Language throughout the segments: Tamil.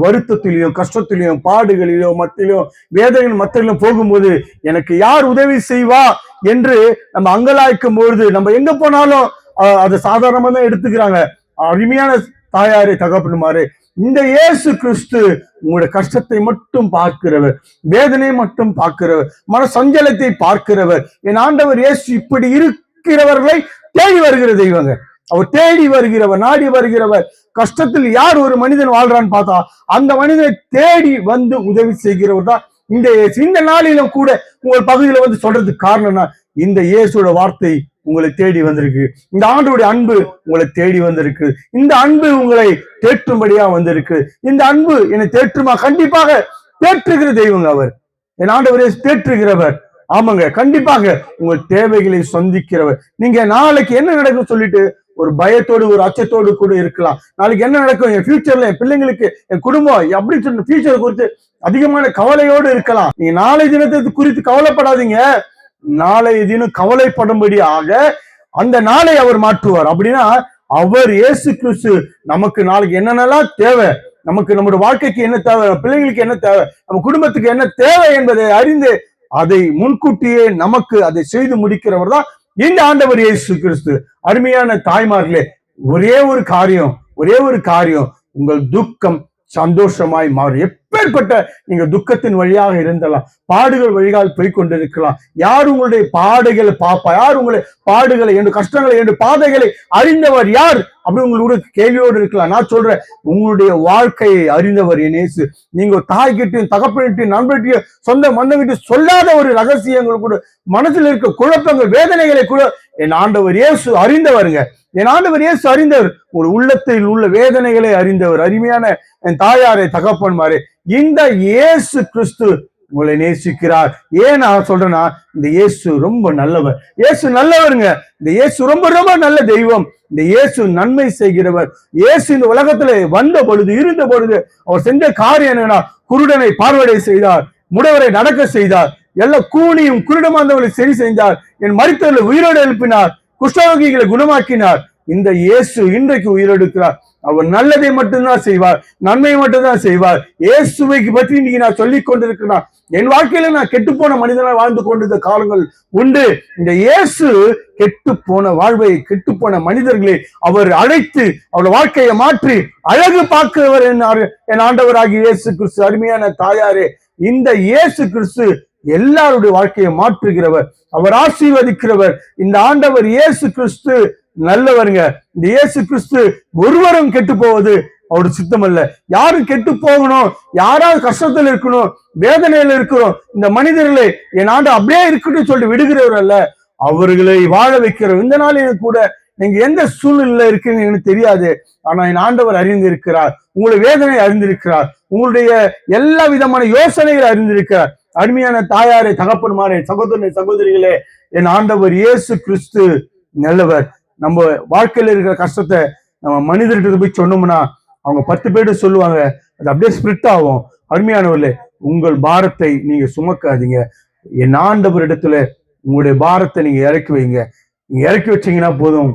வருத்தத்திலையும் கஷ்டத்திலையும் பாடுகளிலும் மத்தியிலும் வேதனைகள் மத்தியிலும் போகும்போது எனக்கு யார் உதவி செய்வா என்று நம்ம அங்கலாய்க்கும் பொழுது நம்ம எங்க போனாலும் அதை சாதாரணமா தான் எடுத்துக்கிறாங்க. அருமையான தாயாரே தகப்பனுமாறு, இந்த இயேசு கிறிஸ்து உங்களுடைய கஷ்டத்தை மட்டும் பார்க்கிறவர், வேதனையை மட்டும் பார்க்கிறவர், மன சஞ்சலத்தை பார்க்கிறவர். என் ஆண்டவர் இயேசு இப்படி இருக்கிறவர்களை தேடி வருகிற தெய்வங்க. அவர் தேடி வருகிறவர், நாடி வருகிறவர். கஷ்டத்தில் யார் ஒரு மனிதன் வாழ்றான்னு பார்த்தா அந்த மனிதனை தேடி வந்து உதவி செய்கிறவர் தான் இந்த இயேசு. இந்த நாளிலும் கூட உங்கள் பகுதியில வந்து சொல்றதுக்கு காரணம்னா இந்த இயேசுவோட வார்த்தை உங்களை தேடி வந்திருக்கு. இந்த ஆண்டோடைய அன்பு உங்களை தேடி வந்திருக்கு. இந்த அன்பு உங்களை தேற்றும்படியா வந்திருக்கு. இந்த அன்பு என்னை தேற்றுமா? கண்டிப்பாக தேற்றுகிற தெய்வங்க அவர். என் ஆண்டவரே தேற்றுகிறவர். ஆமாங்க, கண்டிப்பாக உங்கள் தேவைகளை சந்திக்கிறவர். நீங்க நாளைக்கு என்ன நடக்கும் சொல்லிட்டு ஒரு பயத்தோடு ஒரு அச்சத்தோடு கூட இருக்கலாம். நாளைக்கு என்ன நடக்கும், என் ஃபியூச்சர்ல என் பிள்ளைங்களுக்கு என் குடும்பம் அப்படின்னு சொல்லி ஃபியூச்சர் குறித்து அதிகமான கவலையோடு இருக்கலாம். நீங்க நாளை தினத்தை குறித்து கவலைப்படாதீங்க. நாளை தினம் கவலைப்படும்படியாக அந்த நாளை அவர் மாற்றுவார். அப்படின்னா அவர் இயேசு கிறிஸ்து நமக்கு நாளைக்கு என்னென்னலாம் தேவை, நமக்கு நம்முடைய வாழ்க்கைக்கு என்ன தேவை, பிள்ளைங்களுக்கு என்ன தேவை, நம்ம குடும்பத்துக்கு என்ன தேவை என்பதை அறிந்து அதை முன்கூட்டியே நமக்கு அதை செய்து முடிக்கிறவர் தான் இந்த ஆண்டவர் இயேசு கிறிஸ்து. அருமையான தாய்மார்களே, ஒரே ஒரு காரியம், உங்கள் துக்கம் சந்தோஷமாய் மாறும். எப்பேற்பட்ட நீங்க துக்கத்தின் வழியாக இருந்தாலும், பாடுகள் வழியாக போய்கொண்டிருக்கலாம், யார் உங்களுடைய பாடுகளை பார்ப்பா, யார் உங்களுடைய பாடுகளை என்று கஷ்டங்களை என்று பாதைகளை அறிந்தவர் யார் அப்படி உங்களுக்கு கேள்வியோடு இருக்கலாம். நான் சொல்றேன், உங்களுடைய வாழ்க்கையை அறிந்தவர் என் இயேசு. நீங்க தாய்கிட்டையும் தகப்பன்கிட்டையும் நண்பர்கிட்டையும் சொந்த மந்தங்கிட்ட சொல்லாத ஒரு ரகசியங்கள் கூட, மனசில் இருக்க குழப்பங்கள் வேதனைகளை கூட என் ஆண்டவர் இயேசு அறிந்தவருங்க. என் ஆண்டவர் இயேசு அறிந்தவர். ஒரு உள்ளத்தில் உள்ள வேதனைகளை அறிந்தவர். அருமையான என் தாயாரே தகப்பன்மாரே, இந்த இயேசு கிறிஸ்து உங்களை நேசிக்கிறார். ஏன் நான் சொல்றேன்னா, இந்த இயேசு ரொம்ப நல்லவர். இயேசு நல்லவருங்க. இந்த இயேசு ரொம்ப ரொம்ப நல்ல தெய்வம். இந்த இயேசு நன்மை செய்கிறவர். இயேசு இந்த உலகத்துல வந்த பொழுது, இருந்த பொழுது அவர் செஞ்ச காரியம் என்னன்னா, குருடனை பார்வையை செய்தார், முடவரை நடக்க செய்தார், எல்லா கூனியும் குருடமாந்தவர்களை சரி செய்தார், என் மரித்தவர்களை உயிரோடு எழுப்பினார், குஷ்டரோகிகளை குணமாக்கினார். இந்த இயேசு இன்றைக்கு உயிரெடுக்கிறார். அவர் நல்லதை மட்டும்தான் செய்வார், நன்மையை மட்டும்தான் செய்வார். இயேசுவை பற்றி இன்னைக்கு நான் சொல்லிக் கொண்டிருக்கிறேன். என் வாழ்க்கையில நான் கெட்டு போன மனிதனாக வாழ்ந்து கொண்டிருந்த காலங்கள் உண்டு. இந்த இயேசு கெட்டு போன வாழ்வை, கெட்டு போன மனிதர்களை அவர் அழைத்து அவருடைய வாழ்க்கையை மாற்றி அழகு பார்க்கிறவர் என் ஆண்டவராகிய இயேசு கிறிஸ்து. அருமையான தாயாரே, இந்த இயேசு கிறிஸ்து எல்லாருடைய வாழ்க்கையை மாற்றுகிறவர், அவர் ஆசீர்வதிக்கிறவர். இந்த ஆண்டவர் இயேசு கிறிஸ்து நல்லவருங்க. இந்த இயேசு கிறிஸ்து ஒருவரும் கெட்டு போவது அவருடைய சித்தம் அல்ல. யாரும் கெட்டு போகணும், யாராவது கஷ்டத்தில் இருக்கணும், வேதனையில இருக்கிறோம், இந்த மனிதர்களை என் ஆண்டு அப்படியே இருக்கட்டும் சொல்லிட்டு விடுகிறவர் அல்ல, அவர்களை வாழ வைக்கிறவர். இந்த நாளில் கூட நீங்க எந்த சூழ்நிலையில இருக்கீங்கன்னு எனக்கு தெரியாது, ஆனா என் ஆண்டவர் அறிந்திருக்கிறார். உங்களுடைய வேதனை அறிந்திருக்கிறார், உங்களுடைய எல்லா விதமான யோசனைகளை அறிந்திருக்கிறார். அருமையான தாயாரே தகப்பன்மாரே, சகோதரனே சகோதரிகளே, என் ஆண்டவர் இயேசு கிறிஸ்து நல்லவர். நம்ம வாழ்க்கையில இருக்கிற கஷ்டத்தை நம்ம மனிதர்கிட்ட போய் சொன்னோம்னா அவங்க 10 பேர் சொல்லுவாங்க, அது அப்படியே ஸ்பிரிட் ஆகும். அருமையானவர்களே, உங்கள் பாரத்தை நீங்க சுமக்காதீங்க. என் ஆண்டவர் இடத்துல உங்களுடைய பாரத்தை நீங்க இறக்கி வைங்க. நீங்க இறக்கி வச்சீங்கன்னா போதும்,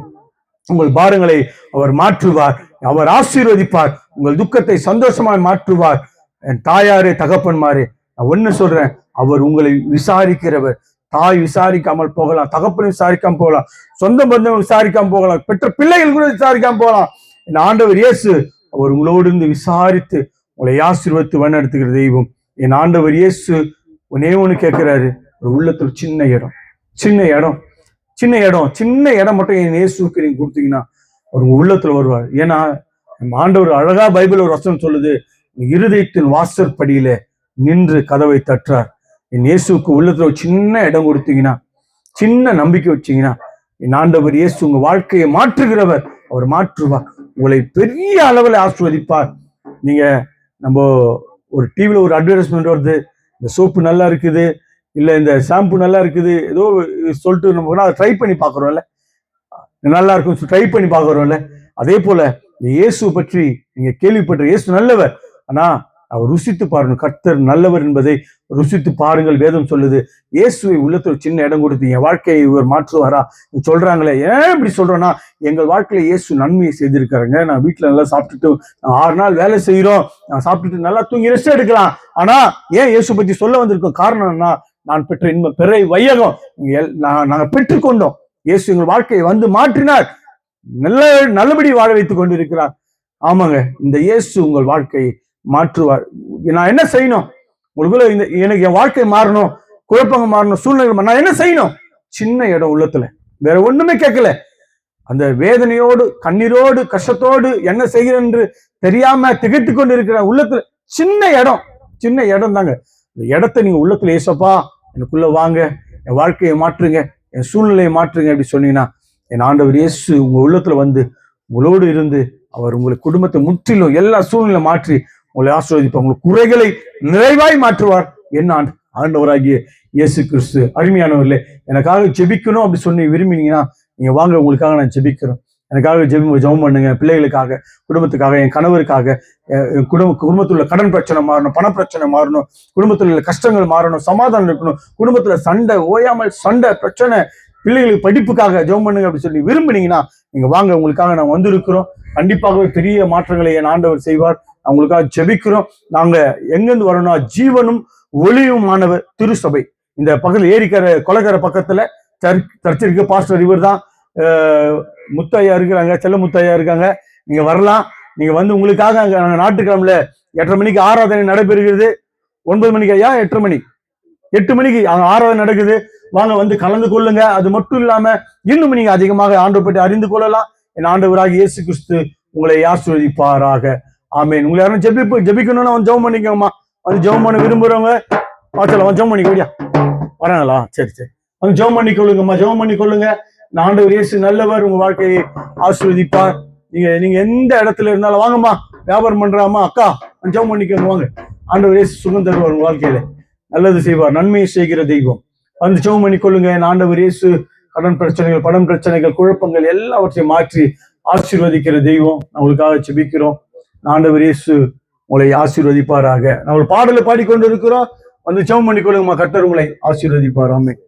உங்கள் பாரங்களை அவர் மாற்றுவார், அவர் ஆசீர்வதிப்பார், உங்கள் துக்கத்தை சந்தோஷமாய் மாற்றுவார். என் தாயாரே தகப்பன்மாரே, நான் ஒண்ணு சொல்றேன், அவர் உங்களை விசாரிக்கிறவர். தாய் விசாரிக்காமல் போகலாம், தகப்பனை விசாரிக்காம போகலாம், சொந்த பந்தம் விசாரிக்காம போகலாம், பெற்ற பிள்ளைகள் கூட விசாரிக்காம போகலாம். என் ஆண்டவர் இயேசு அவர் உங்களோடு இருந்து விசாரித்து உங்களை ஆசீர்வதித்து வழிநடத்துகிற தெய்வம். என் ஆண்டவர் இயேசு ஒன்னே ஒண்ணு கேட்கிறாரு, ஒரு உள்ளத்துல சின்ன இடம் மட்டும் என் இயேசுக்கு நீங்க கொடுத்தீங்கன்னா அவர் உங்க உள்ளத்துல வருவார். ஏன்னா நம்ம ஆண்டவர் அழகா பைபிள் ஒரு வசனம் சொல்லுது, இருதயத்தின் வாசற்படியில நின்று கதவை தட்டுறார். என் இயேசுக்கு உள்ளத்துல ஒரு சின்ன இடம் கொடுத்தீங்கன்னா, சின்ன நம்பிக்கை வச்சீங்கன்னா, என் ஆண்டவர் இயேசு உங்க வாழ்க்கையை மாற்றுகிறவர். அவர் மாற்றுவார், உங்களை பெரிய அளவில் ஆசீர்வதிப்பார். நீங்க நம்ம ஒரு டிவில ஒரு அட்வர்டைஸ்மெண்ட் வருது, இந்த சோப்பு நல்லா இருக்குது, இல்ல இந்த ஷாம்பு நல்லா இருக்குது, ஏதோ சொல்லிட்டு நம்ம அதை ட்ரை பண்ணி பார்க்குறோம்ல, நல்லா இருக்கும் ட்ரை பண்ணி பார்க்குறோம்ல. அதே போல இந்த இயேசு பற்றி நீங்க கேள்விப்பட்ட, இயேசு நல்லவர், ஆனா அவர் ருசித்து பாருங்க. கர்த்தர் நல்லவர் என்பதை ருசித்து பாருங்கள் வேதம் சொல்லுது. இயேசுவை உள்ளத்துல சின்ன இடம் கொடுத்து என் வாழ்க்கையை இவர் மாற்றுவாரா சொல்றாங்களே. ஏன் இப்படி சொல்றேன்னா, எங்கள் வாழ்க்கையில இயேசு நன்மையை செய்திருக்காருங்க. நான் வீட்டுல நல்லா சாப்பிட்டுட்டு 6 நாள் வேலை செய்யறோம், நான் சாப்பிட்டுட்டு நல்லா தூங்கி ரெஸ்ட் எடுக்கலாம். ஆனா ஏன் இயேசு பத்தி சொல்ல வந்திருக்கோம் காரணம் என்ன? நான் பெற்ற இன்ப பிறை வையகம் நாங்க பெற்றுக்கொண்டோம். இயேசு எங்கள் வாழ்க்கையை வந்து மாற்றினார், நல்லபடி வாழ வைத்துக் கொண்டிருக்கிறார். ஆமாங்க, இந்த இயேசு உங்கள் வாழ்க்கையை மாற்றுவார். நான் என்ன செய்யணும்? உங்களுக்குள்ள எனக்கு என் வாழ்க்கை மாறணும், குழப்பங்க மாறணும், சூழ்நிலை நான் என்ன செய்யணும்? சின்ன இடம் உள்ளத்துல, வேற ஒண்ணுமே கேட்கல. அந்த வேதனையோடு கண்ணீரோடு கஷ்டத்தோடு என்ன செய்கிறேன் என்று தெரியாம திகைத்து கொண்டு இருக்கிற உள்ளத்துல சின்ன இடம் தாங்க. இந்த இடத்த நீங்க உள்ளத்துல ஏசப்பா எனக்குள்ள வாங்க, என் வாழ்க்கையை மாற்றுங்க, என் சூழ்நிலையை மாற்றுங்க அப்படி சொன்னீங்கன்னா, என் ஆண்டவர் இயேசு உங்க உள்ளத்துல வந்து உங்களோடு இருந்து அவர் உங்களுக்கு குடும்பத்தை முற்றிலும் எல்லா சூழ்நிலை மாற்றி உங்களை ஆசீர்வதிப்பார். உங்களுக்கு குறைகளை நிறைவாய் மாற்றுவார். என்ன ஆண்டவராகிய இயேசு கிறிஸ்து. அருமையானவர்களே, எனக்காக ஜெபிக்கணும் அப்படி சொல்லி விரும்பினீங்கன்னா நீங்க வாங்க, உங்களுக்காக நான் ஜெபிக்கிறோம். எனக்காக ஜெபம் பண்ணுங்க. பிள்ளைகளுக்காக, குடும்பத்துக்காக, என் கணவருக்காக, குடும்பத்தில் உள்ள கடன் பிரச்சனை மாறணும், பண பிரச்சனை மாறணும், குடும்பத்தில் உள்ள கஷ்டங்கள் மாறணும், சமாதானம் இருக்கணும், குடும்பத்துல சண்டை ஓயாமல் சண்டை பிரச்சனை, பிள்ளைகளுக்கு படிப்புக்காக ஜெபம் பண்ணுங்க அப்படி சொல்லி விரும்பினீங்கன்னா நீங்க வாங்க, உங்களுக்காக நான் வந்திருக்கிறோம். கண்டிப்பாகவே பெரிய மாற்றங்களை என் ஆண்டவர் செய்வார். அவங்களுக்காக ஜெபிக்கிறோம். நாங்க எங்கிருந்து வரணும்னா, ஜீவனும் ஒளியுமானவர் திருசபை, இந்த பக்கத்துல ஏரிக்கரை கொலைக்கரை பக்கத்துல சர்ச் இருக்கு. பாஸ்டர் இவர் தான், முத்தையா இருக்கிறாங்க, செல்ல முத்தையா இருக்காங்க. நீங்க வரலாம். நீங்க வந்து உங்களுக்காக நாங்க ஞாயிற்றுக்கிழமையில 8:30 மணிக்கு ஆராதனை நடைபெறுகிறது. 9 மணிக்கு ஐயா 8 மணிக்கு ஆராதனை நடக்குது. வாங்க, வந்து கலந்து கொள்ளுங்க. அது மட்டும் இல்லாம இன்னும் நீங்க அதிகமாக ஆண்டவர் பற்றி அறிந்து கொள்ளலாம். என் ஆண்டவராக இயேசு கிறிஸ்து உங்களை ஆசீர்வதிப்பாராக. ஆமென். உங்களை யாரும் ஜெபிக்கணும்னா வந்து ஜெபம் பண்ணிக்கோமா. வந்து ஜெபம் பண்ண விரும்புறவங்க வாச்சலாம், ஜெபம் பண்ணிக்க முடியா வராங்களா? சரி வந்து ஜெபம் பண்ணி கொள்ளுங்கம்மா, ஜெபம் பண்ணி கொள்ளுங்க. ஆண்டவர் இயேசு நல்லவர், உங்க வாழ்க்கையை ஆசீர்வதிப்பார். நீங்க எந்த இடத்துல இருந்தாலும் வாங்கம்மா, வியாபாரம் பண்றாமா அக்கா, ஜெபம் பண்ணிக்கோங்க வாங்க. ஆண்டவர் இயேசு சுகம் தருவார், உங்க வாழ்க்கையில நல்லது செய்வார், நன்மையை செய்கிற தெய்வம். வந்து ஜெபம் பண்ணி கொள்ளுங்க. ஆண்டவர் இயேசு கடன் பிரச்சனைகள், பணம் பிரச்சனைகள், குழப்பங்கள் எல்லாவற்றையும் மாற்றி ஆசீர்வதிக்கிற தெய்வம். நம்மளுக்காக ஜெபிக்கிறோம். ஆண்டவர் இயேசு உங்களை ஆசீர்வதிப்பாராக. நம்ம பாடலை பாடிக்கொண்டு இருக்கிறோம். வந்து ஜெபம் பண்ணி கொள்ளுங்கம்மா. கர்த்தர் உங்களை ஆசீர்வதிப்பார். ஆமென்.